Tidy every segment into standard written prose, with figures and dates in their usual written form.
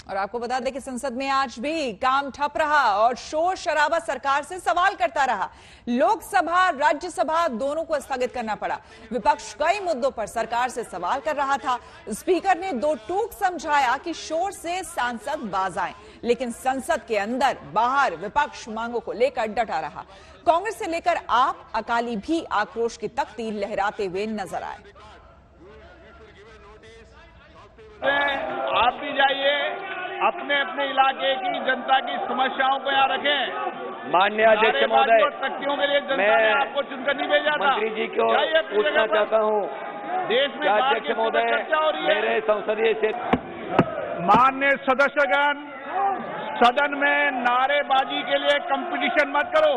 और आपको बता दें कि संसद में आज भी काम ठप रहा और शोर शराबा सरकार से सवाल करता रहा। लोकसभा राज्यसभा दोनों को स्थगित करना पड़ा। विपक्ष कई मुद्दों पर सरकार से सवाल कर रहा था। स्पीकर ने दो टूक समझाया कि शोर से सांसद बाज आए, लेकिन संसद के अंदर बाहर विपक्ष मांगों को लेकर डटा रहा। कांग्रेस से लेकर आप अकाली भी आक्रोश की तख्ती लहराते हुए नजर आए। आप भी जाइए, अपने अपने इलाके की जनता की समस्याओं को यहाँ रखें। माननीय अध्यक्ष महोदय, तख्तियों के लिए जनता ने आपको चुनकर नहीं भेजा था। मंत्री जी को पूछना चाहता हूँ, देश में अध्यक्ष महोदय मेरे संसदीय क्षेत्र। माननीय सदस्यगण, सदन में नारेबाजी के लिए कंपटीशन मत करो,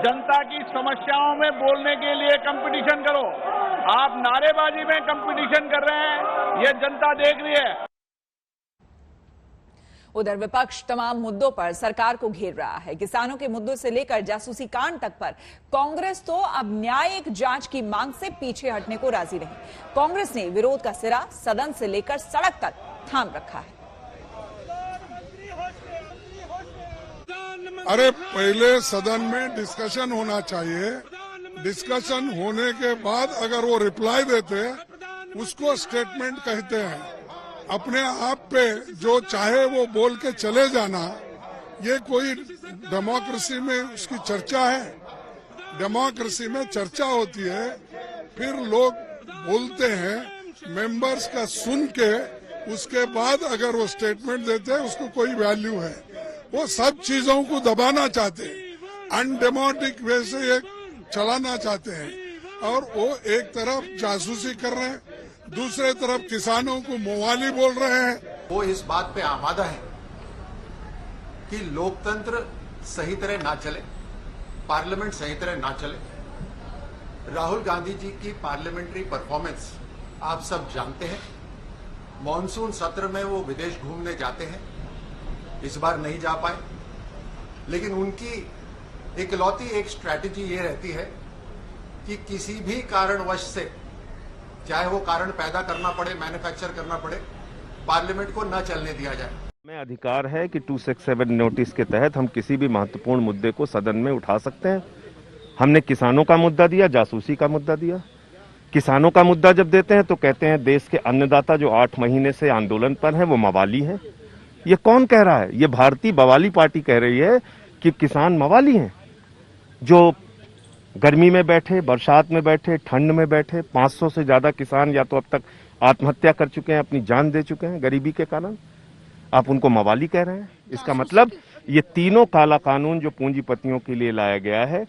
जनता की समस्याओं में बोलने के लिए कंपटीशन करो। आप नारेबाजी में कंपटीशन कर रहे हैं, ये जनता देख रही है। उधर विपक्ष तमाम मुद्दों पर सरकार को घेर रहा है। किसानों के मुद्दों से लेकर जासूसी कांड तक पर कांग्रेस तो अब न्यायिक जांच की मांग से पीछे हटने को राजी नहीं। कांग्रेस ने विरोध का सिरा सदन से लेकर सड़क तक थाम रखा है। अरे पहले सदन में डिस्कशन होना चाहिए। डिस्कशन होने के बाद अगर वो रिप्लाई देते उसको स्टेटमेंट कहते हैं। अपने आप पे जो चाहे वो बोल के चले जाना, ये कोई डेमोक्रेसी में उसकी चर्चा है? डेमोक्रेसी में चर्चा होती है, फिर लोग बोलते हैं, मेंबर्स का सुन के उसके बाद अगर वो स्टेटमेंट देते हैं उसको कोई वैल्यू है। वो सब चीजों को दबाना चाहते हैं, अनडेमोक्रेटिक वे से ये चलाना चाहते हैं और वो एक तरफ जासूसी कर रहे हैं, दूसरे तरफ किसानों को मवाली बोल रहे हैं। वो इस बात पे आमादा है कि लोकतंत्र सही तरह ना चले, पार्लियामेंट सही तरह ना चले। राहुल गांधी जी की पार्लियामेंट्री परफॉर्मेंस आप सब जानते हैं। मॉनसून सत्र में वो विदेश घूमने जाते हैं, इस बार नहीं जा पाए, लेकिन उनकी इकलौती एक स्ट्रैटेजी ये रहती है कि किसी भी कारणवश से, चाहे वो कारण पैदा करना पड़े, मैन्युफैक्चर करना पड़े, पार्लियामेंट को न चलने दिया जाए। हमें अधिकार है कि 267 नोटिस के तहत हम किसी भी महत्वपूर्ण मुद्दे को सदन में उठा सकते हैं। हमने किसानों का मुद्दा दिया, जासूसी का मुद्दा दिया। किसानों का मुद्दा जब देते हैं तो कहते हैं देश के अन्नदाता जो 8 महीने से आंदोलन पर हैं वो मवाली हैं। ये कौन कह रहा है? ये भारतीय बवाली पार्टी कह रही है कि किसान मवाली हैं, जो गर्मी में बैठे, बरसात में बैठे, ठंड में बैठे। 500 से ज्यादा किसान या तो अब तक आत्महत्या कर चुके हैं, अपनी जान दे चुके हैं गरीबी के कारण। आप उनको मवाली कह रहे हैं। इसका मतलब ये तीनों काला कानून जो पूंजीपतियों के लिए लाया गया है,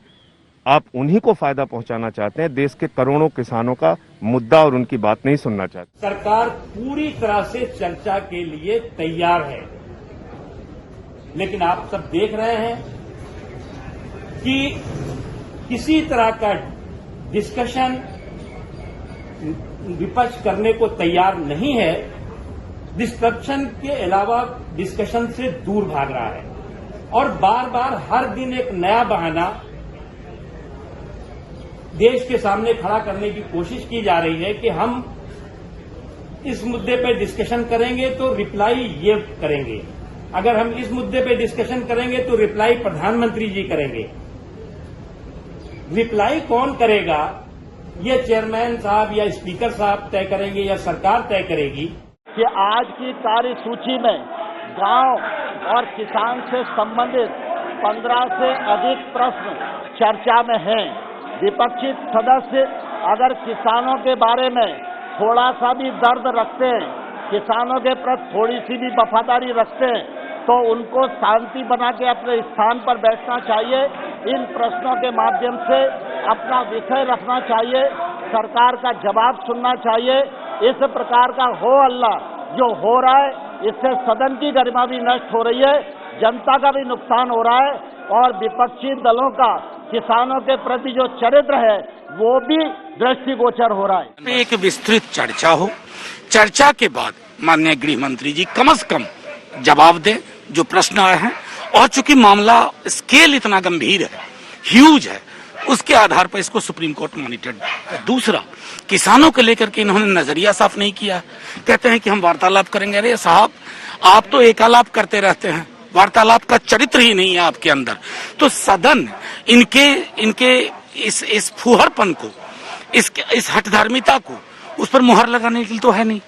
आप उन्हीं को फायदा पहुंचाना चाहते हैं। देश के करोड़ों किसानों का मुद्दा और उनकी बात नहीं सुनना चाहते। सरकार पूरी तरह से चर्चा के लिए तैयार है, लेकिन आप सब देख रहे हैं कि किसी तरह का डिस्कशन विपक्ष करने को तैयार नहीं है। डिस्ट्रप्शन के अलावा डिस्कशन से दूर भाग रहा है और बार बार हर दिन एक नया बहाना देश के सामने खड़ा करने की कोशिश की जा रही है कि हम इस मुद्दे पर डिस्कशन करेंगे तो रिप्लाई ये करेंगे, अगर हम इस मुद्दे पर डिस्कशन करेंगे तो रिप्लाई प्रधानमंत्री जी करेंगे। रिप्लाई कौन करेगा, ये चेयरमैन साहब या स्पीकर साहब तय करेंगे या सरकार तय करेगी। कि आज की कार्यसूची में गांव और किसान से संबंधित 15 से अधिक प्रश्न चर्चा में हैं। विपक्षी सदस्य अगर किसानों के बारे में थोड़ा सा भी दर्द रखते हैं, किसानों के प्रति थोड़ी सी भी वफादारी रखते हैं, तो उनको शांति बना के अपने स्थान पर बैठना चाहिए। इन प्रश्नों के माध्यम से अपना विषय रखना चाहिए, सरकार का जवाब सुनना चाहिए। इस प्रकार का हो हल्ला जो हो रहा है, इससे सदन की गरिमा भी नष्ट हो रही है, जनता का भी नुकसान हो रहा है और विपक्षी दलों का किसानों के प्रति जो चरित्र है वो भी दृष्टिगोचर हो रहा है। एक विस्तृत चर्चा हो, चर्चा के बाद माननीय गृह मंत्री जी कम से कम जवाब दें जो प्रश्न आए हैं। और चूंकि मामला स्केल इतना गंभीर है, ह्यूज है, उसके आधार पर इसको सुप्रीम कोर्ट मॉनिटर्ड। दूसरा, किसानों को लेकर के इन्होंने नजरिया साफ नहीं किया। कहते हैं कि हम वार्तालाप करेंगे। अरे साहब, आप तो एकालाप करते रहते हैं, वार्तालाप का चरित्र ही नहीं है आपके अंदर। तो सदन इनके इस फुहरपन को, इस हठधर्मिता को, उस पर मुहर लगाने के लिए तो है नहीं।